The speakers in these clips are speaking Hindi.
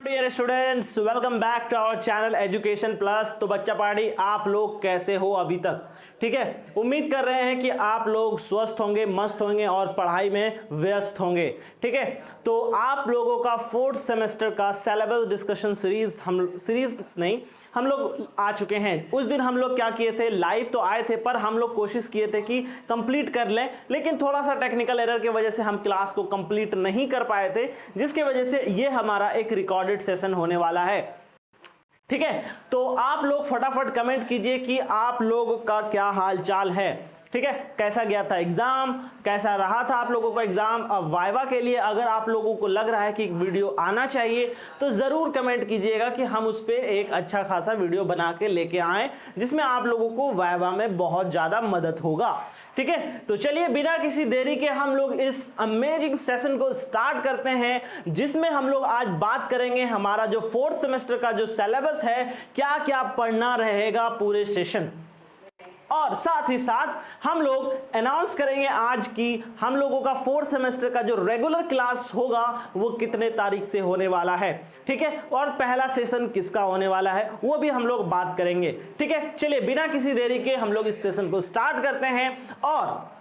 Dear students, welcome back to our channel education plus. तो बच्चा पार्टी, आप लोग कैसे हो अभी तक? ठीक है, उम्मीद कर रहे हैं कि आप लोग स्वस्थ होंगे, मस्त होंगे और पढ़ाई में व्यस्त होंगे। ठीक है, तो आप लोगों का फोर्थ सेमेस्टर का सिलेबस डिस्कशन हम लोग आ चुके हैं। उस दिन हम लोग क्या किए थे, लाइव तो आए थे पर हम लोग कोशिश किए थे कि कंप्लीट कर लें, लेकिन थोड़ा सा टेक्निकल एरर की वजह से हम क्लास को कंप्लीट नहीं कर पाए थे, जिसकी वजह से ये हमारा एक रिकॉर्डेड सेशन होने वाला है। ठीक है, तो आप लोग फटाफट कमेंट कीजिए कि आप लोगों का क्या हाल चाल है। ठीक है, कैसा गया था एग्जाम, कैसा रहा था आप लोगों का एग्जाम। अब वाइवा के लिए अगर आप लोगों को लग रहा है कि वीडियो आना चाहिए तो जरूर कमेंट कीजिएगा कि हम उस पर एक अच्छा खासा वीडियो बना के लेके आए, जिसमें आप लोगों को वाइवा में बहुत ज्यादा मदद होगा। ठीक है, तो चलिए बिना किसी देरी के हम लोग इस अमेजिंग सेशन को स्टार्ट करते हैं, जिसमें हम लोग आज बात करेंगे हमारा जो फोर्थ सेमेस्टर का जो सिलेबस है, क्या क्या पढ़ना रहेगा पूरे सेशन, और साथ ही साथ हम लोग अनाउंस करेंगे आज की हम लोगों का फोर्थ सेमेस्टर का जो रेगुलर क्लास होगा वो कितने तारीख से होने वाला है। ठीक है, और पहला सेशन किसका होने वाला है वो भी हम लोग बात करेंगे। ठीक है, चलिए बिना किसी देरी के हम लोग इस सेशन को स्टार्ट करते हैं। और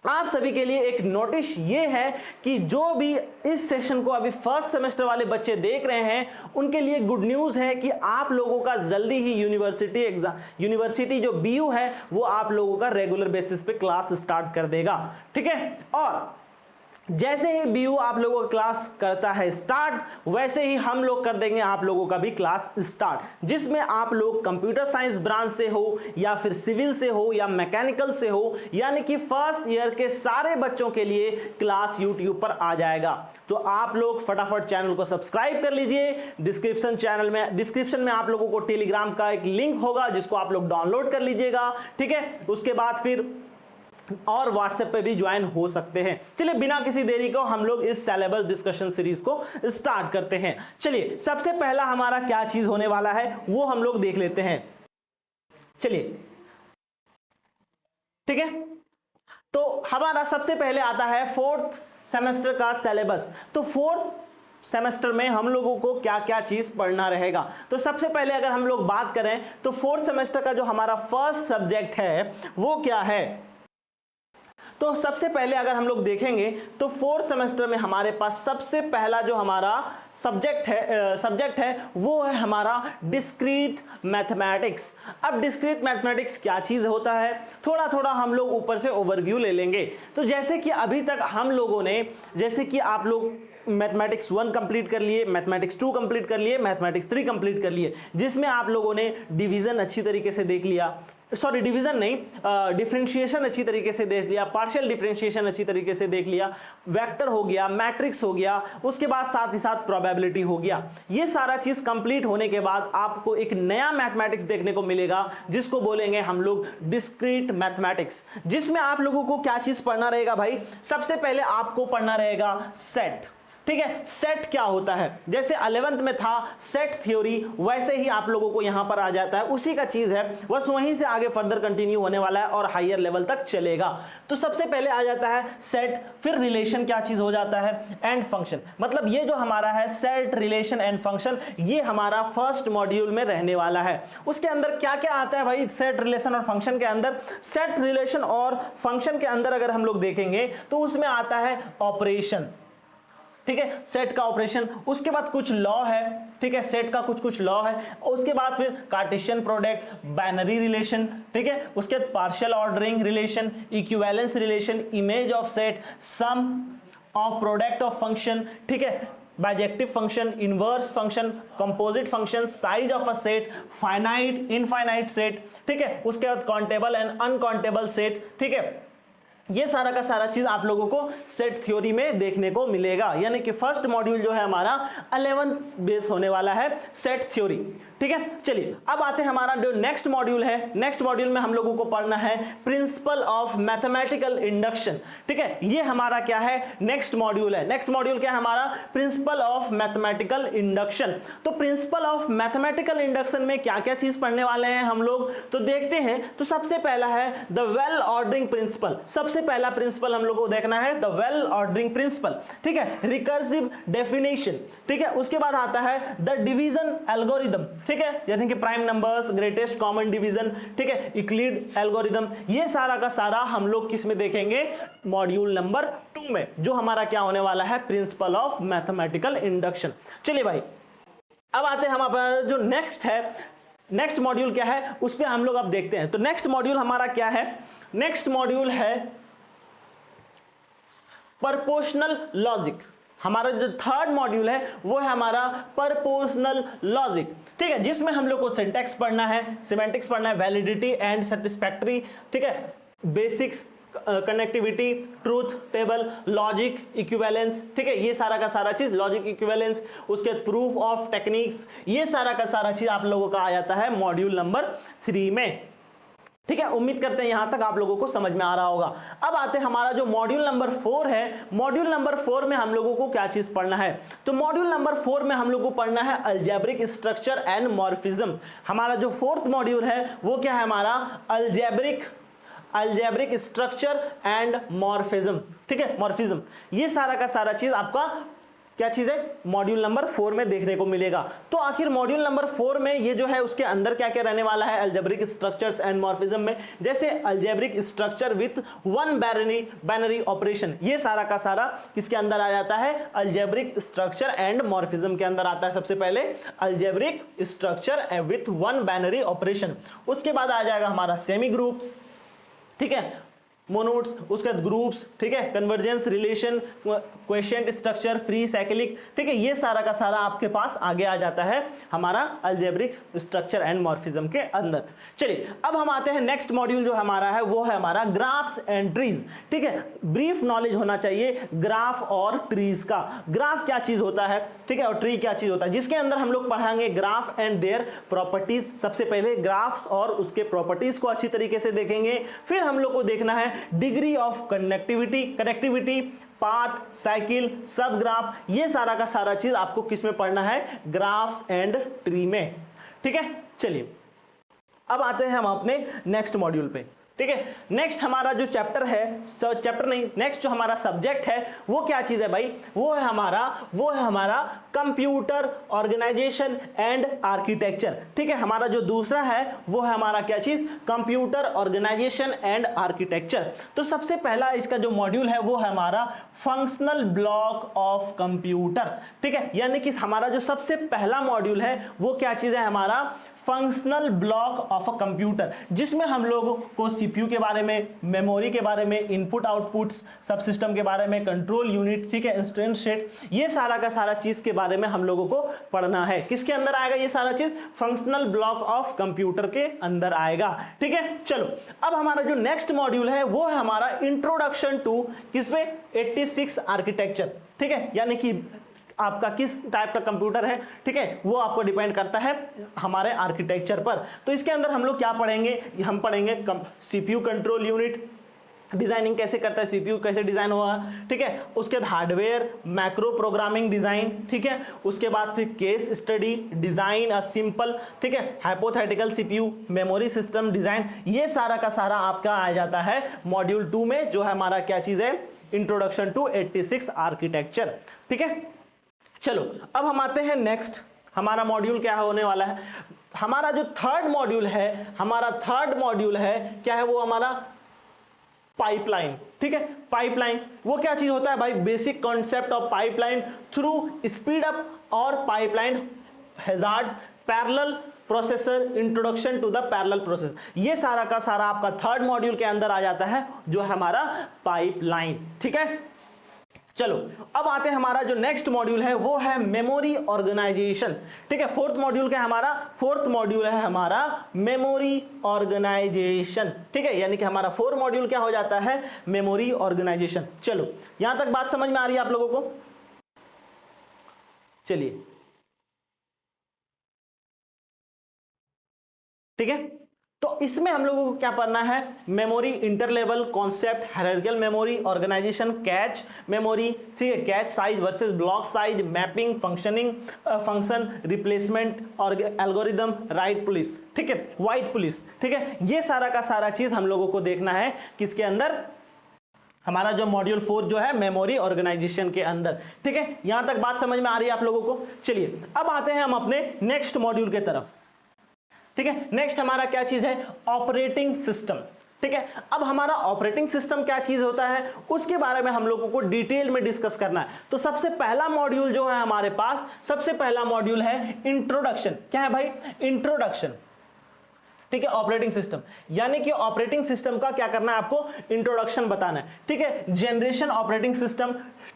आप सभी के लिए एक नोटिस ये है कि जो भी इस सेशन को अभी फर्स्ट सेमेस्टर वाले बच्चे देख रहे हैं उनके लिए गुड न्यूज़ है कि आप लोगों का जल्दी ही यूनिवर्सिटी जो बीयू है वो आप लोगों का रेगुलर बेसिस पे क्लास स्टार्ट कर देगा। ठीक है, और जैसे ही बीयू आप लोगों का क्लास करता है स्टार्ट, वैसे ही हम लोग कर देंगे आप लोगों का भी क्लास स्टार्ट, जिसमें आप लोग कंप्यूटर साइंस ब्रांच से हो या फिर सिविल से हो या मैकेनिकल से हो, यानी कि फर्स्ट ईयर के सारे बच्चों के लिए क्लास यूट्यूब पर आ जाएगा। तो आप लोग फटाफट चैनल को सब्सक्राइब कर लीजिए। डिस्क्रिप्शन में आप लोगों को टेलीग्राम का एक लिंक होगा जिसको आप लोग डाउनलोड कर लीजिएगा। ठीक है, उसके बाद फिर और व्हाट्सएप पे भी ज्वाइन हो सकते हैं। चलिए बिना किसी देरी को हम लोग इस सिलेबस डिस्कशन सीरीज को स्टार्ट करते हैं। चलिए सबसे पहला हमारा क्या चीज होने वाला है वो हम लोग देख लेते हैं। चलिए ठीक है, तो हमारा सबसे पहले आता है फोर्थ सेमेस्टर का सिलेबस। तो फोर्थ सेमेस्टर में हम लोगों को क्या क्या चीज पढ़ना रहेगा। तो सबसे पहले अगर हम लोग बात करें तो फोर्थ सेमेस्टर का जो हमारा फर्स्ट सब्जेक्ट है वो क्या है। तो सबसे पहले अगर हम लोग देखेंगे तो फोर्थ सेमेस्टर में हमारे पास सबसे पहला जो हमारा सब्जेक्ट है वो है हमारा डिस्क्रीट मैथमेटिक्स। अब डिस्क्रीट मैथमेटिक्स क्या चीज होता है, थोड़ा थोड़ा हम लोग ऊपर से ओवरव्यू ले लेंगे। तो जैसे कि अभी तक हम लोगों ने, जैसे कि आप लोग मैथमेटिक्स 1 कंप्लीट कर लिए, मैथमेटिक्स 2 कंप्लीट कर लिए, मैथमेटिक्स 3 कंप्लीट कर लिए, जिसमें आप लोगों ने डिवीजन अच्छी तरीके से देख लिया, सॉरी डिवीजन नहीं, डिफरेंशिएशन अच्छी तरीके से देख लिया, पार्शियल डिफरेंशिएशन अच्छी तरीके से देख लिया, वेक्टर हो गया, मैट्रिक्स हो गया, उसके बाद साथ ही साथ प्रोबेबिलिटी हो गया। ये सारा चीज कंप्लीट होने के बाद आपको एक नया मैथमेटिक्स देखने को मिलेगा जिसको बोलेंगे हम लोग डिस्क्रीट मैथमेटिक्स, जिसमें आप लोगों को क्या चीज पढ़ना रहेगा भाई। सबसे पहले आपको पढ़ना रहेगा सेट। ठीक है, सेट क्या होता है, जैसे 11th में था सेट थ्योरी, वैसे ही आप लोगों को यहां पर आ जाता है, उसी का चीज है, बस वहीं से आगे फर्दर कंटिन्यू होने वाला है और हायर लेवल तक चलेगा। तो सबसे पहले आ जाता है सेट, फिर रिलेशन क्या चीज हो जाता है, एंड फंक्शन। मतलब ये जो हमारा है सेट, रिलेशन एंड फंक्शन, ये हमारा फर्स्ट मॉड्यूल में रहने वाला है। उसके अंदर क्या क्या आता है भाई, सेट, रिलेशन और फंक्शन के अंदर। सेट, रिलेशन और फंक्शन के अंदर अगर हम लोग देखेंगे तो उसमें आता है ऑपरेशन। ठीक है, सेट का ऑपरेशन, उसके बाद कुछ लॉ है। ठीक है, सेट का कुछ लॉ है, उसके बाद फिर कार्टेशियन प्रोडक्ट, बाइनरी रिलेशन। ठीक है, उसके बाद partial ordering relation, equivalence relation, image of set, sum of product of function. ठीक है, bijective function, inverse function, composite function, size of a set, finite, infinite set. ठीक है, उसके बाद काउंटेबल एंड अनकाउंटेबल सेट। ठीक है, ये सारा का सारा चीज आप लोगों को सेट थ्योरी में देखने को मिलेगा, यानी कि फर्स्ट मॉड्यूल जो है हमारा 11th बेस होने वाला है सेट थ्योरी। ठीक है, चलिए अब आते हैं हमारा जो नेक्स्ट मॉड्यूल है। नेक्स्ट मॉड्यूल में हम लोगों को पढ़ना है प्रिंसिपल ऑफ मैथमेटिकल इंडक्शन। ठीक है, ये हमारा क्या है, नेक्स्ट मॉड्यूल है। नेक्स्ट मॉड्यूल क्या है हमारा, प्रिंसिपल ऑफ मैथमेटिकल इंडक्शन। तो प्रिंसिपल ऑफ मैथमेटिकल इंडक्शन में क्या क्या चीज पढ़ने वाले हैं हम लोग, तो देखते हैं। तो सबसे पहला है द वेल ऑर्डरिंग प्रिंसिपल। सबसे सबसे पहला प्रिंसिपल हम लोग को देखना है द वेल ऑर्डरिंग प्रिंसिपल, ठीक है, रिकर्सिव डेफिनेशन, ठीक है। उसके बाद आता है द डिवीजन एल्गोरिदम, ठीक है, यानी कि prime numbers, greatest common division, ठीक है, यूक्लिड एल्गोरिदम। ये सारा का सारा हम लोग किस में देखेंगे, मॉड्यूल नंबर 2 में, जो हमारा क्या होने वाला है, प्रिंसिपल ऑफ मैथमेटिकल इंडक्शन। चलिए भाई, अब आते हैं हम अपना जो नेक्स्ट है, नेक्स्ट मॉड्यूल क्या है उस पर हम लोग अब देखते हैं। तो नेक्स्ट मॉड्यूल हमारा क्या है, नेक्स्ट मॉड्यूल है प्रोपोर्शनल लॉजिक। हमारा जो थर्ड मॉड्यूल है वो है हमारा प्रोपोर्शनल लॉजिक, ठीक है, जिसमें हम लोग को सिंटैक्स पढ़ना है, सिमेंटिक्स पढ़ना है, वैलिडिटी एंड सेटिस्फैक्टरी, ठीक है, basics, connectivity, truth table, logic, equivalence, ठीक है, ये सारा का सारा चीज, लॉजिक इक्विवेलेंस, उसके प्रूफ ऑफ टेक्निक्स, ये सारा का सारा चीज आप लोगों का आ जाता है मॉड्यूल नंबर 3 में, ठीक है। उम्मीद करते हैं यहां तक आप लोगों को समझ में आ रहा होगा। अब आते हैं हमारा जो मॉड्यूल नंबर 4 है, मॉड्यूल नंबर 4 में हम लोगों को क्या चीज पढ़ना है, तो मॉड्यूल नंबर 4 में हम लोगों को पढ़ना है अलजेब्रिक स्ट्रक्चर एंड मॉर्फिज्म। हमारा जो फोर्थ मॉड्यूल है वो क्या है, हमारा अलजेब्रिक स्ट्रक्चर एंड मॉर्फिज्म, ठीक है, मॉर्फिज्म। ये सारा का सारा चीज आपका क्या चीज है, मॉड्यूल नंबर 4 में देखने को मिलेगा। तो आखिर मॉड्यूल नंबर 4 में ये जो है उसके अंदर क्या क्या रहने वाला है, अलजेब्रिक स्ट्रक्चर्स एंड मॉर्फिज्म में, जैसे algebraic structure with one binary operation, ये सारा का सारा किसके अंदर आ जाता है, अलजेब्रिक स्ट्रक्चर एंड मॉर्फिज्म के अंदर आता है। सबसे पहले algebraic structure with one binary operation, उसके बाद आ जाएगा हमारा सेमी ग्रुप्स, ठीक है, मोनोड्स, उसके बाद ग्रुप्स, ठीक है, convergence relation, quotient structure, free cyclic, ठीक है, ये सारा का सारा आपके पास आगे आ जाता है हमारा अलजेब्रिक स्ट्रक्चर एंड मॉर्फिज्म के अंदर। चलिए अब हम आते हैं नेक्स्ट मॉड्यूल जो हमारा है वो है हमारा ग्राफ्स एंड ट्रीज, ठीक है। ब्रीफ नॉलेज होना चाहिए ग्राफ और ट्रीज का। ग्राफ क्या चीज होता है, ठीक है, और ट्री क्या चीज होता है, जिसके अंदर हम लोग पढ़ाएंगे ग्राफ एंड देयर प्रॉपर्टीज। सबसे पहले ग्राफ्स और उसके प्रॉपर्टीज को अच्छी तरीके से देखेंगे, फिर हम लोग को देखना है degree of connectivity, path, cycle, सब ग्राफ, ये सारा का सारा चीज आपको किस में पढ़ना है, ग्राफ्स एंड ट्री में, ठीक है। चलिए अब आते हैं हम अपने नेक्स्ट मॉड्यूल पे, ठीक है। नेक्स्ट हमारा जो चैप्टर है, चैप्टर नहीं, नेक्स्ट जो हमारा सब्जेक्ट है वो क्या चीज है भाई, वो है हमारा कंप्यूटर ऑर्गेनाइजेशन एंड आर्किटेक्चर, ठीक है। हमारा जो दूसरा है वो है हमारा क्या चीज, कंप्यूटर ऑर्गेनाइजेशन एंड आर्किटेक्चर। तो सबसे पहला इसका जो मॉड्यूल है वो है हमारा फंक्शनल ब्लॉक ऑफ कंप्यूटर, ठीक है, यानी कि हमारा जो सबसे पहला मॉड्यूल है वो क्या चीज है, हमारा functional block of a computer, जिसमें हम लोगों को सीपीयू के बारे में, मेमोरी के बारे में, इनपुट आउटपुट सब सिस्टम के बारे में, कंट्रोल यूनिट, ठीक है, इंस्टेंस सेट, ये सारा का सारा चीज के बारे में हम लोगों को पढ़ना है। किसके अंदर आएगा ये सारा चीज, फंक्शनल ब्लॉक ऑफ कंप्यूटर के अंदर आएगा, ठीक है। चलो अब हमारा जो नेक्स्ट मॉड्यूल है वो है हमारा इंट्रोडक्शन टू किसमें, 86 आर्किटेक्चर, ठीक है, यानी कि आपका किस टाइप का कंप्यूटर है, ठीक है, वो आपको डिपेंड करता है हमारे आर्किटेक्चर पर। तो इसके अंदर हम लोग क्या पढ़ेंगे, हम पढ़ेंगे सीपीयू कंट्रोल यूनिट, डिजाइनिंग कैसे करता है सीपीयू, कैसे डिजाइन हुआ, ठीक है, उसके बाद हार्डवेयर, मैक्रो प्रोग्रामिंग डिजाइन, ठीक है, उसके बाद फिर case study, design a simple, ठीक है, hypothetical CPU, memory system design, ये सारा का सारा आपका आ जाता है मॉड्यूल 2 में, जो है हमारा क्या चीज है, इंट्रोडक्शन टू 86 आर्किटेक्चर, ठीक है। चलो अब हम आते हैं नेक्स्ट, हमारा मॉड्यूल क्या होने वाला है, हमारा जो थर्ड मॉड्यूल है, हमारा थर्ड मॉड्यूल है क्या है, वो हमारा पाइपलाइन, ठीक है। पाइपलाइन वो क्या चीज होता है भाई, basic concept of pipeline through speed up और pipeline hazards, parallel processor, introduction to the parallel process, ये सारा का सारा आपका थर्ड मॉड्यूल के अंदर आ जाता है, जो है हमारा पाइपलाइन, ठीक है। चलो अब आते हैं हमारा जो नेक्स्ट मॉड्यूल है वो है मेमोरी ऑर्गेनाइजेशन, ठीक है। फोर्थ मॉड्यूल क्या है हमारा, फोर्थ मॉड्यूल है हमारा मेमोरी ऑर्गेनाइजेशन, ठीक है, यानी कि हमारा 4 मॉड्यूल क्या हो जाता है, मेमोरी ऑर्गेनाइजेशन। चलो यहां तक बात समझ में आ रही है आप लोगों को, चलिए ठीक है। तो इसमें हम लोगों को क्या पढ़ना है, memory interleave concept, hierarchical memory, organisation, cache memory, ठीक है, cache size versus block size, mapping, functioning, function replacement और एल्गोरिदम, राइट पुलिस, ठीक है, वाइट पुलिस, ठीक है, ये सारा का सारा चीज हम लोगों को देखना है किसके अंदर, हमारा जो मॉड्यूल 4 जो है मेमोरी ऑर्गेनाइजेशन के अंदर। ठीक है, यहां तक बात समझ में आ रही है आप लोगों को। चलिए अब आते हैं हम अपने नेक्स्ट मॉड्यूल के तरफ। ठीक है, नेक्स्ट हमारा क्या चीज है, ऑपरेटिंग सिस्टम। ठीक है, अब हमारा ऑपरेटिंग सिस्टम क्या चीज होता है उसके बारे में हम लोगों को डिटेल में डिस्कस करना है। तो सबसे पहला मॉड्यूल जो है हमारे पास, सबसे पहला मॉड्यूल है इंट्रोडक्शन। क्या है भाई, इंट्रोडक्शन। ठीक है, ऑपरेटिंग सिस्टम, यानी कि ऑपरेटिंग सिस्टम का क्या करना है, आपको इंट्रोडक्शन बताना है। ठीक है, generation operating system,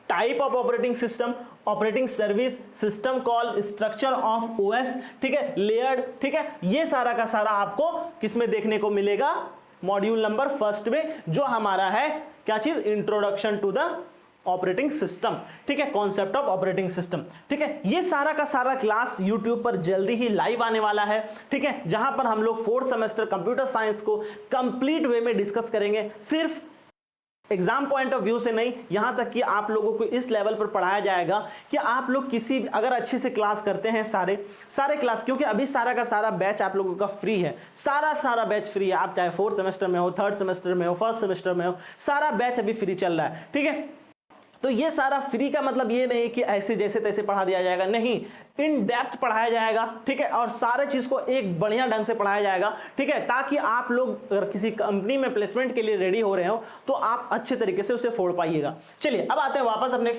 type of operating system, operating service, system call, structure of OS, ठीक है, लेयर्ड। ठीक है, ये सारा का सारा आपको किसमें देखने को मिलेगा, मॉड्यूल नंबर फर्स्ट में, जो हमारा है क्या चीज, introduction to the operating system. ठीक है, कॉन्सेप्ट ऑफ ऑपरेटिंग सिस्टम। ठीक है, ये सारा का सारा क्लास यूट्यूब पर जल्दी ही लाइव आने वाला है। ठीक है, जहां पर हम लोग 4th सेमेस्टर कंप्यूटर साइंस को कंप्लीट वे में डिस्कस करेंगे, सिर्फ एग्जाम पॉइंट ऑफ व्यू से नहीं, यहां तक कि आप लोगों को इस लेवल पर पढ़ाया जाएगा कि आप लोग किसी अगर अच्छे से क्लास करते हैं, सारे क्लास, क्योंकि अभी सारा का सारा बैच आप लोगों का फ्री है, सारा बैच फ्री है। आप चाहे 4th सेमेस्टर में हो, 3rd सेमेस्टर में हो, 1st सेमेस्टर में हो, सारा बैच अभी फ्री चल रहा है। ठीक है, तो ये सारा फ्री का मतलब ये नहीं कि ऐसे जैसे तैसे पढ़ा दिया जाएगा, नहीं, इन डेप्थ पढ़ाया जाएगा। ठीक है, और सारे चीज को एक बढ़िया ढंग से पढ़ाया जाएगा। ठीक है, ताकि आप लोग अगर किसी कंपनी में प्लेसमेंट के लिए रेडी हो रहे हो तो आप अच्छे तरीके से उसे फोड़ पाइएगा। चलिए अब आते हैं वापस अपने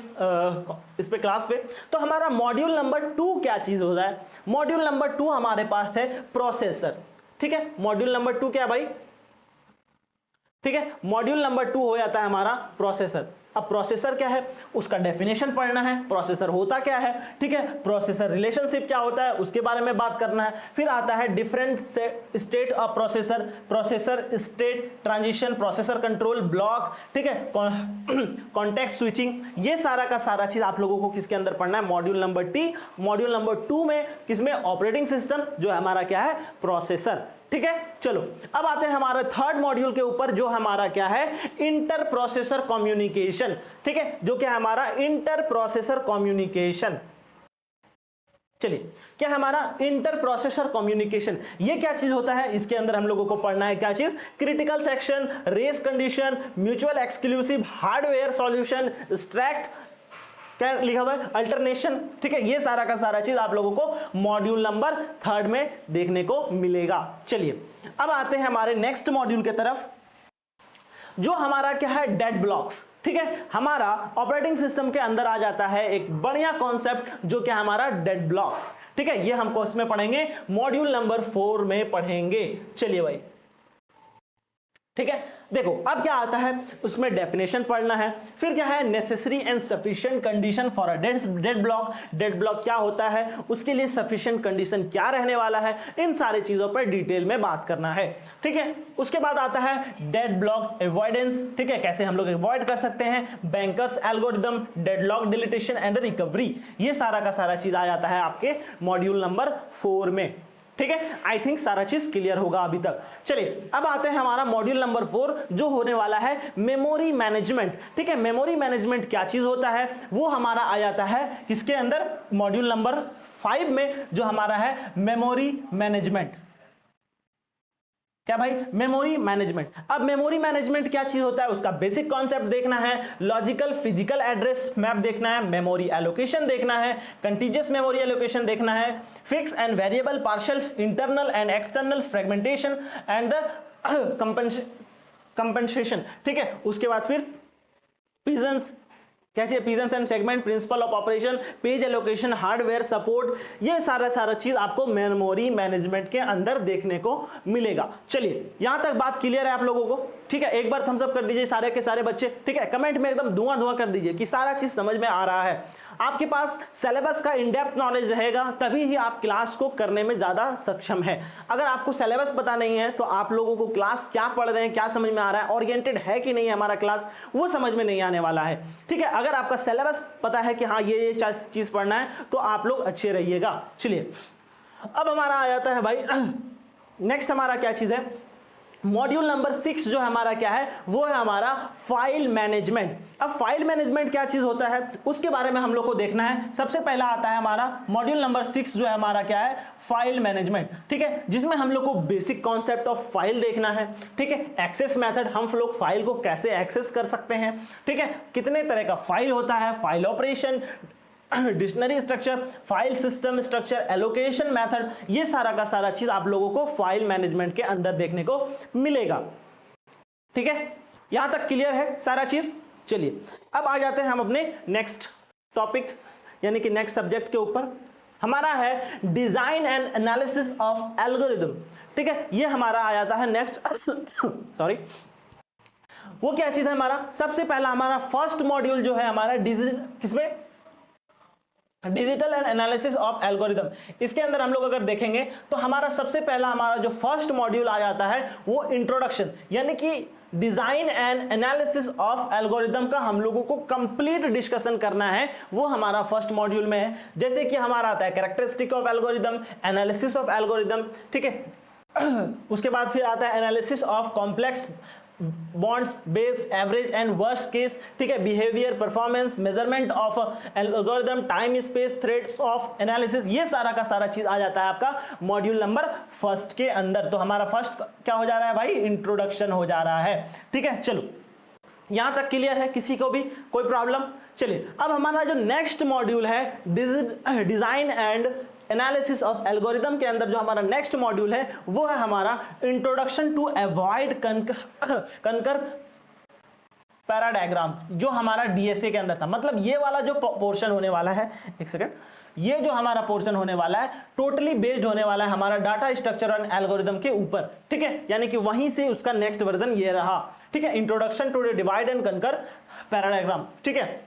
इस पे क्लास पे। तो हमारा मॉड्यूल नंबर 2 क्या चीज होता है, मॉड्यूल नंबर 2 हमारे पास है प्रोसेसर। ठीक है, मॉड्यूल नंबर 2 क्या भाई, ठीक है, मॉड्यूल नंबर 2 हो जाता है हमारा प्रोसेसर। अब प्रोसेसर क्या है, उसका डेफिनेशन पढ़ना है, प्रोसेसर होता क्या है। ठीक है, प्रोसेसर रिलेशनशिप क्या होता है उसके बारे में बात करना है। फिर आता है different state of processor, processor state transition, processor control block. ठीक है, कॉन्टेक्स्ट स्विचिंग, ये सारा का सारा चीज आप लोगों को किसके अंदर पढ़ना है, module number T, module number 2 में, किसमें, ऑपरेटिंग सिस्टम, जो हमारा क्या है, प्रोसेसर। ठीक है, चलो अब आते हैं हमारे 3rd मॉड्यूल के ऊपर, जो हमारा क्या है, इंटर प्रोसेसर कम्युनिकेशन। ठीक है, जो क्या हमारा इंटर प्रोसेसर कम्युनिकेशन। चलिए, क्या हमारा इंटर प्रोसेसर कम्युनिकेशन, ये क्या चीज होता है, इसके अंदर हम लोगों को पढ़ना है क्या चीज, critical section, race condition, mutual exclusive, hardware solution, स्ट्रैक्ट, क्या लिखा हुआ है, अल्टरनेशन। ठीक है, ये सारा का सारा चीज आप लोगों को मॉड्यूल नंबर 3rd में देखने को मिलेगा। चलिए अब आते हैं हमारे नेक्स्ट मॉड्यूल के तरफ, जो हमारा क्या है, डेड ब्लॉक्स। ठीक है, हमारा ऑपरेटिंग सिस्टम के अंदर आ जाता है एक बढ़िया कॉन्सेप्ट, जो क्या हमारा डेड ब्लॉक्स। ठीक है, ये हमको इसमें पढ़ेंगे, मॉड्यूल नंबर 4 में पढ़ेंगे। चलिए भाई, ठीक है, देखो अब क्या आता है, उसमें डेफिनेशन पढ़ना है। फिर क्या है, necessary and sufficient condition for a dead block, dead block क्या होता है, उसके लिए सफिशिएंट कंडीशन क्या रहने वाला है, इन सारी चीजों पर डिटेल में बात करना है। ठीक है, उसके बाद आता है डेड ब्लॉक अवॉइडेंस। ठीक है, कैसे हम लोग अवॉइड कर सकते हैं, bankers algorithm, deadlock deletion and recovery, ये सारा का सारा चीज आ जाता है आपके मॉड्यूल नंबर 4 में। ठीक है, आई थिंक सारा चीज क्लियर होगा अभी तक। चलिए अब आते हैं हमारा मॉड्यूल नंबर 4, जो होने वाला है मेमोरी मैनेजमेंट। ठीक है, मेमोरी मैनेजमेंट क्या चीज होता है, वो हमारा आ जाता है किसके अंदर, मॉड्यूल नंबर 5 में, जो हमारा है मेमोरी मैनेजमेंट। क्या भाई, मेमोरी मैनेजमेंट। अब मेमोरी मैनेजमेंट क्या चीज होता है, उसका बेसिक कॉन्सेप्ट देखना है, लॉजिकल फिजिकल एड्रेस मैप देखना है, मेमोरी एलोकेशन देखना है, कंटीजियस मेमोरी एलोकेशन देखना है, fix and variable partial internal and external fragmentation and the compensation. ठीक है, उसके बाद फिर पिजन्स, क्या चाहिए, पिजन्स and segment, principle of operation, page allocation, hardware support, ये सारा चीज आपको मेमोरी मैनेजमेंट के अंदर देखने को मिलेगा। चलिए यहां तक बात क्लियर है आप लोगों को। ठीक है, एक बार थम्स अप कर दीजिए सारे के सारे बच्चे। ठीक है, कमेंट में एकदम धुआं कर दीजिए कि सारा चीज समझ में आ रहा है। आपके पास सिलेबस का इन डेप्थ नॉलेज रहेगा, तभी ही आप क्लास को करने में ज्यादा सक्षम है। अगर आपको सिलेबस पता नहीं है तो आप लोगों को क्लास क्या पढ़ रहे हैं, क्या समझ में आ रहा है, ओरिएंटेड है कि नहीं हमारा क्लास, वो समझ में नहीं आने वाला है। ठीक है, अगर आपका सिलेबस पता है कि हाँ ये चीज पढ़ना है, तो आप लोग अच्छे रहिएगा। चलिए अब हमारा आ जाता है भाई नेक्स्ट, हमारा क्या चीज है, मॉड्यूल नंबर 6 जो हमारा क्या है, वो है हमारा फाइल मैनेजमेंट। अब फाइल मैनेजमेंट क्या चीज होता है उसके बारे में हम लोग को देखना है। सबसे पहला आता है हमारा मॉड्यूल नंबर 6 जो है हमारा क्या है, फाइल मैनेजमेंट, ठीक है, जिसमें हम लोग को बेसिक कॉन्सेप्ट ऑफ फाइल देखना है, ठीक है, एक्सेस मेथड, हम लोग फाइल को कैसे एक्सेस कर सकते हैं, ठीक है, कितने तरह का फाइल होता है, file operation, dictionary structure, file system structure, allocation method, ये सारा का सारा चीज आप लोगों को फाइल मैनेजमेंट के अंदर देखने को मिलेगा, ठीक है, यहां तक क्लियर है सारा चीज। चलिए अब आ जाते हैं हम अपने नेक्स्ट टॉपिक यानी कि नेक्स्ट सब्जेक्ट के ऊपर। हमारा है design and analysis of algorithm, ठीक है, ये हमारा आ जाता है नेक्स्ट सॉरी वो क्या चीज है हमारा, सबसे पहला हमारा फर्स्ट मॉड्यूल जो है हमारा किसमें, digital and analysis of algorithm. इसके अंदर हम लोग अगर देखेंगे तो हमारा सबसे पहला हमारा जो फर्स्ट मॉड्यूल आ जाता है वो इंट्रोडक्शन, यानी कि design and analysis of algorithm का हम लोगों को कंप्लीट डिस्कशन करना है, वो हमारा फर्स्ट मॉड्यूल में है। जैसे कि हमारा आता है characteristic of algorithm, analysis of algorithm, ठीक है, उसके बाद फिर आता है analysis of complex bonds based average and worst case, ठीक है, behaviour, performance, measurement of algorithm, time space, threads of analysis, ये सारा का सारा चीज आ जाता है आपका मॉड्यूल नंबर फर्स्ट के अंदर। तो हमारा फर्स्ट क्या हो जा रहा है भाई, इंट्रोडक्शन हो जा रहा है, ठीक है। चलो यहां तक क्लियर है, किसी को भी कोई प्रॉब्लम। चलिए अब हमारा जो नेक्स्ट मॉड्यूल है design and analysis of algorithm के अंदर जो हमारा नेक्स्ट मॉड्यूल है वो है हमारा इंट्रोडक्शन टू अवॉइड कंकर पैराडायग्राम, जो हमारा डीएसए के अंदर था। मतलब ये वाला जो पोर्शन होने वाला है, एक सेकेंड, ये जो हमारा पोर्शन होने वाला है टोटली बेस्ड होने वाला है हमारा डाटा स्ट्रक्चर एंड एल्गोरिथम के ऊपर, ठीक है, यानी कि वहीं से उसका नेक्स्ट वर्जन ये रहा, ठीक है, इंट्रोडक्शन टू डिवाइड एंड कंकर पैराडायग्राम, ठीक है।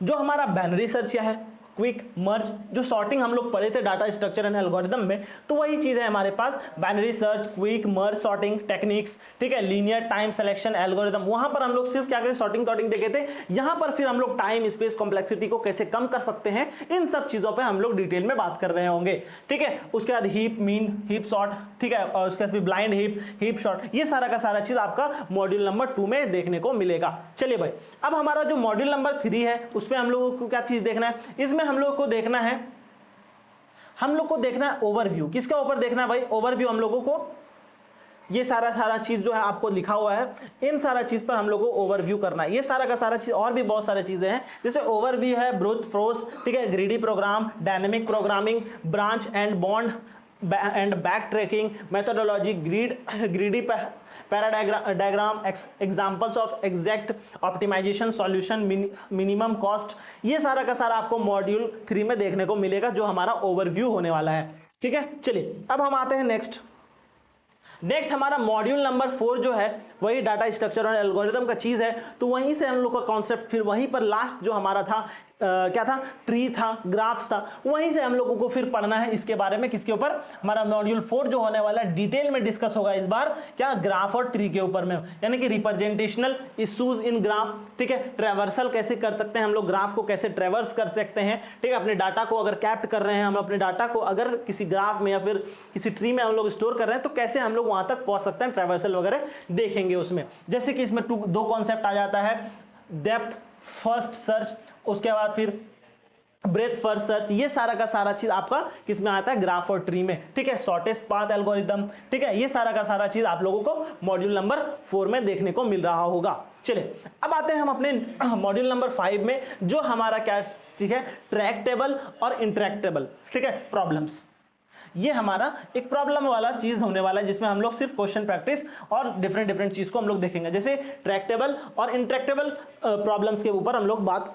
जो हमारा बाइनरी सर्च है, क्विक मर्ज, जो सॉर्टिंग हम लोग पढ़े थे डाटा स्ट्रक्चर एंड एल्गोरिथम में, तो वही चीज है हमारे पास, बाइनरी सर्च, क्विक मर्ज सॉर्टिंग टेक्निक्स, ठीक है, लीनियर टाइम सिलेक्शन एल्गोरिथम। वहां पर हम लोग सिर्फ क्या करें, सॉर्टिंग देखे थे। यहां पर फिर हम लोग टाइम स्पेस कॉम्प्लेक्सिटी को कैसे कम कर सकते हैं, इन सब चीजों पे हम लोग डिटेल में बात कर रहे होंगे, ठीक है। उसके बाद हीप, मीन, हीप सॉर्ट, ठीक है, और उसके बाद ब्लाइंड हीप, हीप सॉर्ट, ये सारा का सारा चीज आपका मॉड्यूल नंबर 2 में देखने को मिलेगा। चलिए भाई अब हमारा जो मॉड्यूल नंबर 3 है उसमें हम लोगों को क्या चीज देखना है, इसमें हम लोग को देखना है ओवरव्यू। किसका ऊपर देखना है भाई, ओवरव्यू। हम लोगों को ये सारा चीज जो है आपको लिखा हुआ है, इन सारा चीज पर हम लोग को ओवरव्यू करना है। ये सारा का सारा चीज और भी बहुत सारी चीजें हैं, जैसे ओवरव्यू है, ब्रूट फोर्स, ठीक है, greedy program, dynamic programming, branch and bound and backtracking methodology, greedy paradigm, examples of exact optimisation solution, minimum cost, ये सारा का सारा आपको मॉड्यूल 3 में देखने को मिलेगा, जो हमारा ओवरव्यू होने वाला है, ठीक है। चलिए अब हम आते हैं नेक्स्ट हमारा मॉड्यूल नंबर 4 जो है वही डाटा स्ट्रक्चर और एल्गोरिथम का चीज है। तो वहीं से हम लोग का कॉन्सेप्ट फिर वहीं पर लास्ट जो हमारा था क्या था, ट्री था, ग्राफ्स था, वहीं से हम लोगों को फिर पढ़ना है इसके बारे में। किसके ऊपर, हमारा मॉड्यूल 4 जो होने वाला है डिटेल में डिस्कस होगा इस बार, क्या, ग्राफ और ट्री के ऊपर में, यानी कि रिप्रेजेंटेशनल इश्यूज इन ग्राफ, ठीक है, ट्रेवर्सल कैसे कर सकते हैं हम लोग, ग्राफ को कैसे ट्रेवर्स कर सकते हैं, ठीक है, अपने डाटा को अगर कैप्ट कर रहे हैं हम, अपने डाटा को अगर किसी ग्राफ में या फिर किसी ट्री में हम लोग स्टोर कर रहे हैं तो कैसे हम लोग वहां तक पहुंच सकते हैं, ट्रेवर्सल वगैरह देखेंगे उसमें। जैसे कि इसमें दो कॉन्सेप्ट आ जाता है, डेप्थ फर्स्ट सर्च, उसके बाद फिर ब्रेथ फर्स्ट सर्च, ये सारा का सारा चीज आपका किसमें आता है, ग्राफ और ट्री में, ठीक है, शॉर्टेस्ट पाथ एल्गोरिथम, ठीक है, ये सारा का सारा चीज आप लोगों को मॉड्यूल नंबर 4 में देखने को मिल रहा होगा। चलिए अब आते हैं हम अपने मॉड्यूल नंबर 5 में, जो हमारा क्या, ठीक है, ट्रैक्टेबल और इंट्रैक्टेबल, ठीक है, प्रॉब्लम्स। ये हमारा एक प्रॉब्लम वाला चीज होने वाला है, जिसमें हम लोग सिर्फ क्वेश्चन प्रैक्टिस और डिफरेंट चीज को हम लोग देखेंगे। जैसे ट्रैक्टेबल और इंट्रैक्टेबल प्रॉब्लम्स के ऊपर हम लोग बात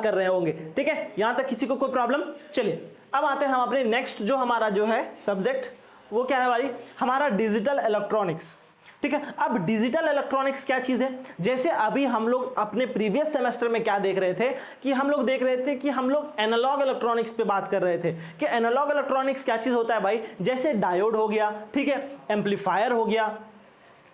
कर रहे होंगे, ठीक है, यहां तक किसी को कोई प्रॉब्लम। चलिए अब आते हैं हम अपने नेक्स्ट जो हमारा जो है सब्जेक्ट, वो क्या है भाई, हमारा डिजिटल इलेक्ट्रॉनिक्स, ठीक है। अब डिजिटल इलेक्ट्रॉनिक्स क्या चीज है, जैसे अभी हम लोग अपने प्रीवियस सेमेस्टर में क्या देख रहे थे कि हम लोग एनालॉग इलेक्ट्रॉनिक्स पे बात कर रहे थे कि एनालॉग इलेक्ट्रॉनिक्स क्या चीज होता है भाई, जैसे डायोड हो गया, ठीक है, एम्पलीफायर हो गया,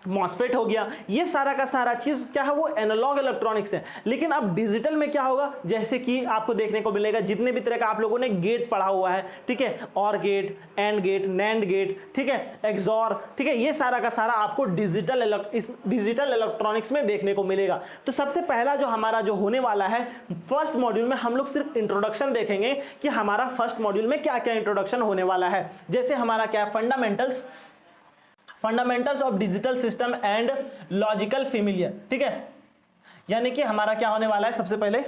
मॉसफेट हो गया, ये सारा का सारा चीज क्या है, वो एनालॉग इलेक्ट्रॉनिक्स है। लेकिन अब डिजिटल में क्या होगा, जैसे कि आपको देखने को मिलेगा जितने भी तरह का आप लोगों ने गेट पढ़ा हुआ है, ठीक है, और gate, and gate, nand gate, ठीक है, एक्सॉर, ठीक है, ये सारा का सारा आपको डिजिटल इलेक्ट्रॉनिक्स में देखने को मिलेगा। तो सबसे पहला जो हमारा जो होने वाला है फर्स्ट मॉड्यूल में, हम लोग सिर्फ इंट्रोडक्शन देखेंगे कि हमारा फर्स्ट मॉड्यूल में क्या क्या इंट्रोडक्शन होने वाला है। जैसे हमारा क्या है, fundamentals of digital system and logical familiar, ठीक है, यानी कि हमारा क्या होने वाला है, सबसे पहले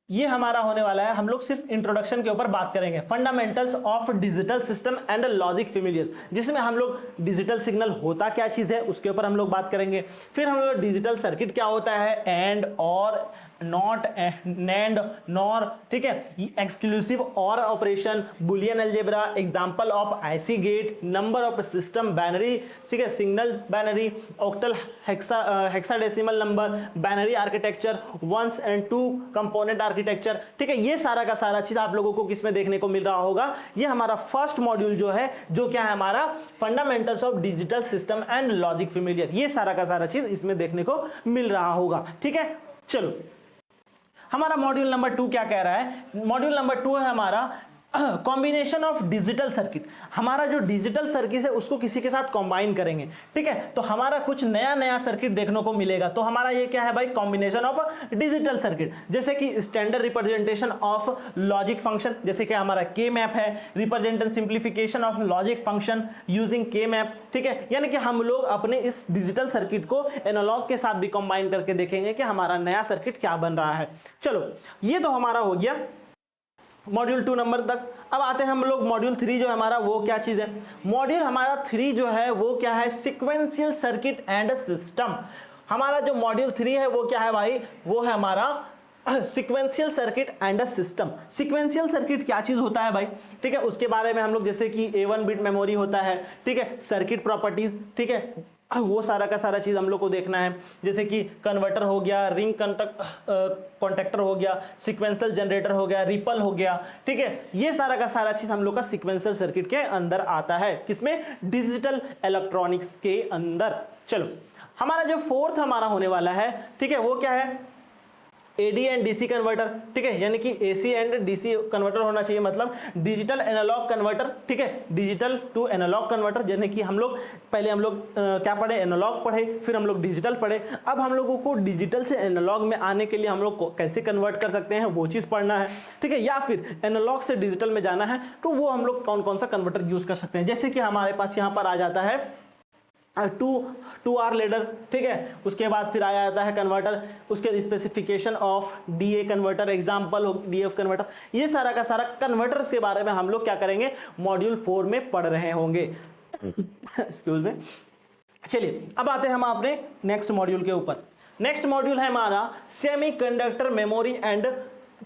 ये हमारा होने वाला है, हम लोग सिर्फ इंट्रोडक्शन के ऊपर बात करेंगे। Fundamentals of digital system and logic familiar, जिसमें हम लोग डिजिटल सिग्नल होता क्या चीज है उसके ऊपर हम लोग बात करेंगे। फिर हम लोग डिजिटल सर्किट क्या होता है, एंड, और, नॉट, नैंड, नॉर, ठीक है, exclusive or operation, Boolean algebra, example of IC gate, number of system binary, ठीक है, signal binary, octal hexadecimal number, binary architecture, ones and two component architecture, ठीक है, ये सारा का सारा चीज आप लोगों को किसमें देखने को मिल रहा होगा, ये हमारा फर्स्ट मॉड्यूल जो है, जो क्या है हमारा fundamentals of digital system and logic familiar, ये सारा का सारा चीज इसमें देखने को मिल रहा होगा। ठीक है, चलो हमारा मॉड्यूल नंबर 2 क्या कह रहा है, मॉड्यूल नंबर 2 है हमारा कॉम्बिनेशन ऑफ डिजिटल सर्किट। हमारा जो डिजिटल सर्किट है उसको किसी के साथ कॉम्बाइन करेंगे, ठीक है, तो हमारा कुछ नया नया सर्किट देखने को मिलेगा। तो हमारा ये क्या है भाई, कॉम्बिनेशन ऑफ डिजिटल सर्किट, जैसे कि standard representation of logic function, जैसे कि हमारा के मैप है, representation simplification of logic function using के मैप, ठीक है, यानी कि हम लोग अपने इस डिजिटल सर्किट को एनालॉग के साथ भी कॉम्बाइन करके देखेंगे कि हमारा नया सर्किट क्या बन रहा है। चलो ये तो हमारा हो गया मॉड्यूल 2 नंबर तक। अब आते हैं हम लोग मॉड्यूल 3 जो है हमारा, वो क्या चीज है, मॉड्यूल हमारा 3 जो है वो क्या है, सीक्वेंशियल सर्किट एंड सिस्टम। हमारा जो मॉड्यूल 3 है वो क्या है भाई, वो है हमारा sequential circuit and system. Sequential circuit क्या चीज होता है भाई, ठीक है, उसके बारे में हम लोग, जैसे कि A1 बिट मेमोरी होता है, ठीक है, सर्किट प्रॉपर्टीज, ठीक है, वो सारा का सारा चीज हम लोग को देखना है, जैसे कि कन्वर्टर हो गया, रिंग कॉन्टेक्टर हो गया, सीक्वेंशियल जनरेटर हो गया, रिपल हो गया, ठीक है, ये सारा का सारा चीज हम लोग का सीक्वेंशियल सर्किट के अंदर आता है, किसमें, डिजिटल इलेक्ट्रॉनिक्स के अंदर। चलो हमारा जो फोर्थ हमारा होने वाला है, ठीक है, वो क्या है, एडी एंड डीसी कन्वर्टर, ठीक है, यानी कि एसी एंड डीसी कन्वर्टर होना चाहिए, मतलब डिजिटल एनालॉग कन्वर्टर, ठीक है, डिजिटल टू एनालॉग कन्वर्टर, यानी कि हम लोग पहले हम लोग क्या पढ़े, एनालॉग पढ़े, फिर हम लोग डिजिटल पढ़े। अब हम लोगों को डिजिटल से एनालॉग में आने के लिए हम लोग कैसे कन्वर्ट कर सकते हैं वो चीज़ पढ़ना है, ठीक है, या फिर एनालॉग से डिजिटल में जाना है तो वो हम लोग कौन कौन सा कन्वर्टर यूज कर सकते हैं। जैसे कि हमारे पास यहाँ पर आ जाता है 2R लेडर, ठीक है, उसके बाद फिर आया जाता है कन्वर्टर, उसके specification of DA converter, example DF converter, ये सारा का सारा कन्वर्टर के बारे में हम लोग क्या करेंगे, मॉड्यूल 4 में पढ़ रहे होंगे। एक्सक्यूज में। चलिए अब आते हैं हम अपने नेक्स्ट मॉड्यूल के ऊपर। नेक्स्ट मॉड्यूल है हमारा semiconductor memory and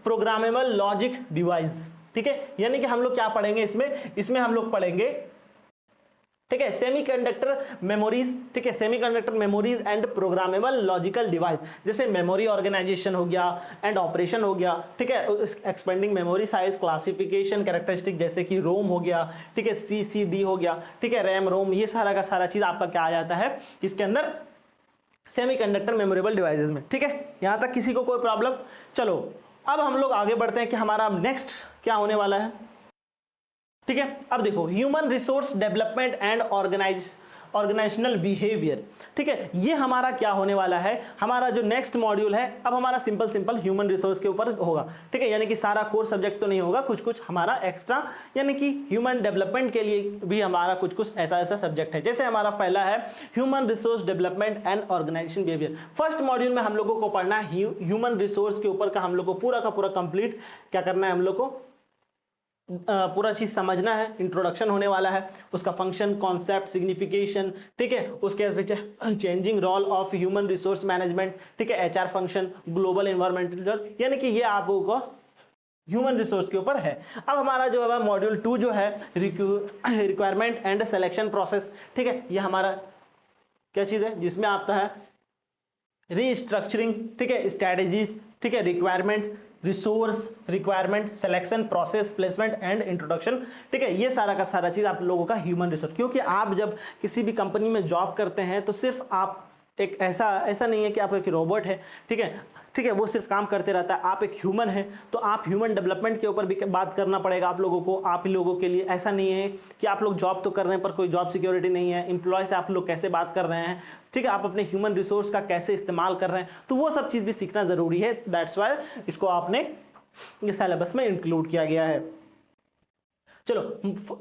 programmable logic device, ठीक है, यानी कि हम लोग क्या पढ़ेंगे इसमें हम लोग पढ़ेंगे, ठीक है, सेमीकंडक्टर मेमोरीज, ठीक है, semiconductor memories and programmable logical device, जैसे मेमोरी ऑर्गेनाइजेशन हो गया एंड ऑपरेशन हो गया, ठीक है, expanding memory size, classification, characteristic, जैसे कि रोम हो गया, ठीक है, CCD हो गया, ठीक है, रैम रोम, ये सारा का सारा चीज आपका क्या आ जाता है इसके अंदर, सेमीकंडक्टर मेमोरेबल डिवाइसेस में। ठीक है, यहां तक किसी को कोई प्रॉब्लम। चलो अब हम लोग आगे बढ़ते हैं कि हमारा नेक्स्ट क्या होने वाला है, ठीक है। अब देखो, human resource development and organizational behaviour, ठीक है, ये हमारा क्या होने वाला है, हमारा जो नेक्स्ट मॉड्यूल है, अब हमारा सिंपल ह्यूमन रिसोर्स के ऊपर होगा, ठीक है, यानी कि सारा कोर सब्जेक्ट तो नहीं होगा, कुछ हमारा एक्स्ट्रा, यानी कि ह्यूमन डेवलपमेंट के लिए भी हमारा कुछ ऐसा सब्जेक्ट है। जैसे हमारा पहला है human resource development and organization behaviour. First module में हम लोगों को पढ़ना है ह्यूमन रिसोर्स के ऊपर का, हम लोग को पूरा का पूरा कंप्लीट क्या करना है, हम लोग को पूरा चीज समझना है, इंट्रोडक्शन होने वाला है, उसका फंक्शन, कॉन्सेप्ट, सिग्निफिकेशन, ठीक है, उसके पीछे changing role of human resource management, ठीक है, HR फंक्शन, ग्लोबल एनवायरमेंटल, यानी कि ये आप लोगों को ह्यूमन रिसोर्स के ऊपर है। अब हमारा जो है मॉड्यूल 2 जो है रिक्वायरमेंट एंड सिलेक्शन प्रोसेस, ठीक है, ये हमारा क्या चीज है, जिसमें आता है रीस्ट्रक्चरिंग, ठीक है, स्ट्रेटेजीज, ठीक है, requirement, resource, requirement, selection, process, placement and introduction. ठीक है, ये सारा का सारा चीज आप लोगों का ह्यूमन रिसोर्स, क्योंकि आप जब किसी भी कंपनी में जॉब करते हैं तो सिर्फ आप एक ऐसा नहीं है कि आप एक रोबोट है, ठीक है, वो सिर्फ काम करते रहता है, आप एक ह्यूमन है, तो आप ह्यूमन डेवलपमेंट के ऊपर भी बात करना पड़ेगा आप लोगों को। आप ही लोगों के लिए ऐसा नहीं है कि आप लोग जॉब तो कर रहे हैं पर कोई जॉब सिक्योरिटी नहीं है, एम्प्लॉय से आप लोग कैसे बात कर रहे हैं, ठीक है, आप अपने ह्यूमन रिसोर्स का कैसे इस्तेमाल कर रहे हैं, तो वो सब चीज़ भी सीखना ज़रूरी है। दैट्स वाई इसको आपने ये सिलेबस में इंक्लूड किया गया है। चलो,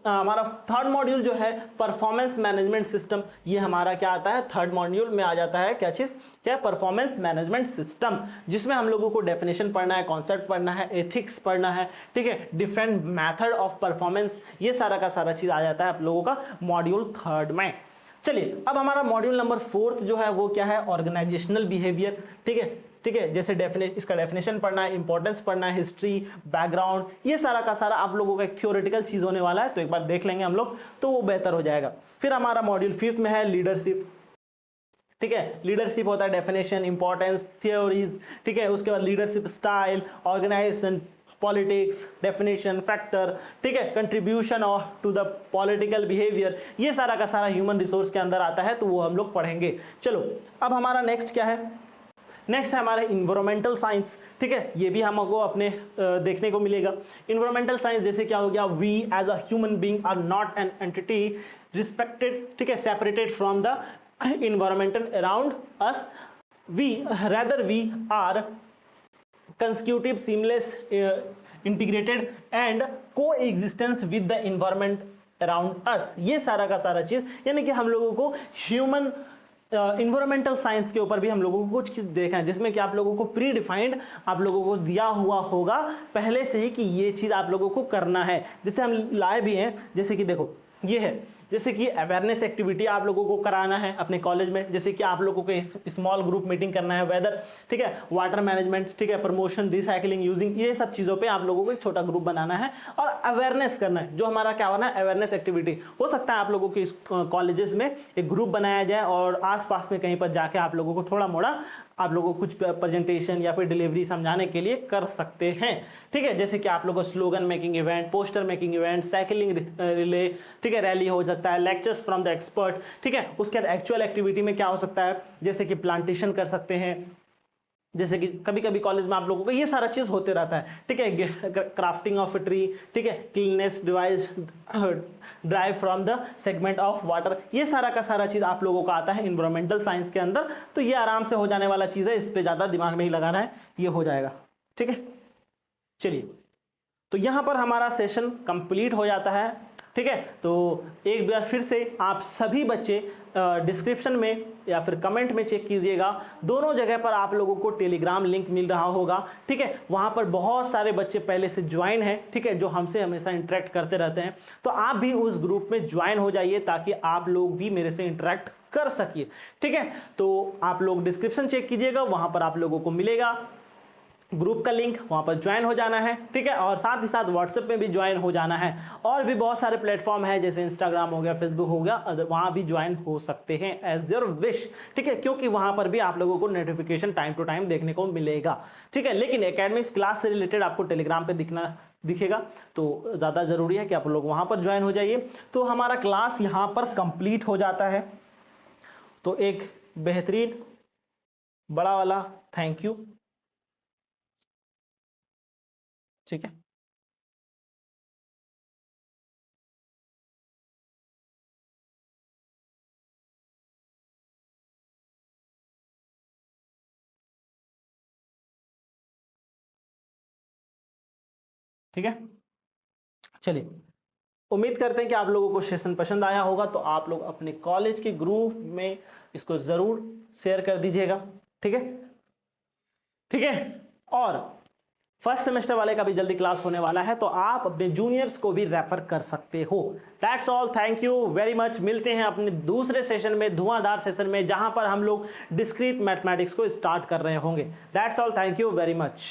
हमारा थर्ड मॉड्यूल जो है परफॉर्मेंस मैनेजमेंट सिस्टम, ये हमारा क्या आता है, थर्ड मॉड्यूल में आ जाता है क्या चीज़, क्या परफॉर्मेंस मैनेजमेंट सिस्टम, जिसमें हम लोगों को डेफिनेशन पढ़ना है, कॉन्सेप्ट पढ़ना है, एथिक्स पढ़ना है, ठीक है, डिफरेंट मैथड ऑफ परफॉर्मेंस, ये सारा का सारा चीज़ आ जाता है आप लोगों का मॉड्यूल थर्ड में। चलिए, अब हमारा मॉड्यूल नंबर 4 जो है वो क्या है, ऑर्गेनाइजेशनल बिहेवियर। ठीक है, जैसे इसका डेफिनेशन पढ़ना है, इंपॉर्टेंस पढ़ना है, हिस्ट्री, बैकग्राउंड, ये सारा का सारा आप लोगों का एक थ्योरेटिकल चीज होने वाला है, तो एक बार देख लेंगे हम लोग तो वो बेहतर हो जाएगा। फिर हमारा मॉड्यूल 5 में है लीडरशिप। ठीक है, लीडरशिप होता है डेफिनेशन, इंपॉर्टेंस, थ्योरीज, ठीक है, उसके बाद leadership style, organization, politics, definition, factor, ठीक है, contribution to the political behaviour, ये सारा का सारा ह्यूमन रिसोर्स के अंदर आता है, तो वो हम लोग पढ़ेंगे। चलो, अब हमारा नेक्स्ट क्या है, नेक्स्ट है हमारा इन्वायरमेंटल साइंस। ठीक है, ये भी हमको अपने देखने को मिलेगा। इन्वायरमेंटल साइंस जैसे क्या हो गया, we as a human being are not an entity respected, ठीक है, separated from the environmental around us, we rather we are constitutive, seamless, integrated and coexistence with the environment around us. ये सारा का सारा चीज, यानी कि हम लोगों को ह्यूमन इन्वायरमेंटल साइंस के ऊपर भी हम लोगों को कुछ चीज़ देखा है, जिसमें कि आप लोगों को प्री डिफाइंड आप लोगों को दिया हुआ होगा पहले से ही कि ये चीज़ आप लोगों को करना है। जैसे हम लाए भी हैं, जैसे कि देखो ये है, जैसे कि अवेयरनेस एक्टिविटी आप लोगों को कराना है अपने कॉलेज में, जैसे कि आप लोगों को स्मॉल ग्रुप मीटिंग करना है, वेदर, ठीक है, वाटर मैनेजमेंट, ठीक है, प्रमोशन, रिसाइकलिंग, यूजिंग, ये सब चीज़ों पे आप लोगों को एक छोटा ग्रुप बनाना है और अवेयरनेस करना है। जो हमारा क्या होना है, अवेयरनेस एक्टिविटी। हो सकता है आप लोगों के कॉलेजेस में एक ग्रुप बनाया जाए और आसपास में कहीं पर जाके आप लोगों को थोड़ा मोड़ा आप लोगों को कुछ प्रेजेंटेशन या फिर डिलीवरी समझाने के लिए कर सकते हैं। ठीक है, जैसे कि आप लोगों को slogan making event, poster making event, cycling relay, ठीक है, रैली हो सकता है, लेक्चर्स फ्रॉम द एक्सपर्ट, ठीक है। उसके बाद एक्चुअल एक्टिविटी में क्या हो सकता है, जैसे कि प्लांटेशन कर सकते हैं, जैसे कि कभी कभी कॉलेज में आप लोगों को ये सारा चीज़ होते रहता है, ठीक है, क्राफ्टिंग ऑफ ए ट्री, ठीक है, cleanness device, drive from the segment of water, ये सारा का सारा चीज़ आप लोगों का आता है इन्वायरमेंटल साइंस के अंदर। तो ये आराम से हो जाने वाला चीज़ है, इस पर ज़्यादा दिमाग नहीं लगाना है, ये हो जाएगा। ठीक है, चलिए, तो यहाँ पर हमारा सेशन कंप्लीट हो जाता है। ठीक है, तो एक बार फिर से आप सभी बच्चे डिस्क्रिप्शन में या फिर कमेंट में चेक कीजिएगा, दोनों जगह पर आप लोगों को टेलीग्राम लिंक मिल रहा होगा। ठीक है, वहाँ पर बहुत सारे बच्चे पहले से ज्वाइन हैं, ठीक है, जो हमसे हमेशा इंटरेक्ट करते रहते हैं। तो आप भी उस ग्रुप में ज्वाइन हो जाइए ताकि आप लोग भी मेरे से इंटरेक्ट कर सकिए। ठीक है, तो आप लोग डिस्क्रिप्शन चेक कीजिएगा, वहाँ पर आप लोगों को मिलेगा ग्रुप का लिंक, वहाँ पर ज्वाइन हो जाना है। ठीक है, और साथ ही साथ व्हाट्सएप में भी ज्वाइन हो जाना है। और भी बहुत सारे प्लेटफॉर्म है, जैसे इंस्टाग्राम हो गया, फेसबुक हो गया, वहाँ भी ज्वाइन हो सकते हैं एज योर विश। ठीक है, क्योंकि वहाँ पर भी आप लोगों को नोटिफिकेशन टाइम टू टाइम देखने को मिलेगा। ठीक है, लेकिन एकेडमिक्स क्लास से रिलेटेड आपको टेलीग्राम पे दिखेगा, तो ज़्यादा ज़रूरी है कि आप लोग वहाँ पर ज्वाइन हो जाइए। तो हमारा क्लास यहाँ पर कंप्लीट हो जाता है। तो एक बेहतरीन बड़ा वाला थैंक यू। ठीक है, ठीक है, चलिए, उम्मीद करते हैं कि आप लोगों को सेशन पसंद आया होगा। तो आप लोग अपने कॉलेज के ग्रुप में इसको ज़रूर शेयर कर दीजिएगा। ठीक है, ठीक है, और फर्स्ट सेमेस्टर वाले का भी जल्दी क्लास होने वाला है, तो आप अपने जूनियर्स को भी रेफर कर सकते हो। That's all, thank you very much. मिलते हैं अपने दूसरे सेशन में, धुआंधार सेशन में, जहां पर हम लोग डिस्क्रीट मैथमेटिक्स को स्टार्ट कर रहे होंगे। That's all, thank you very much.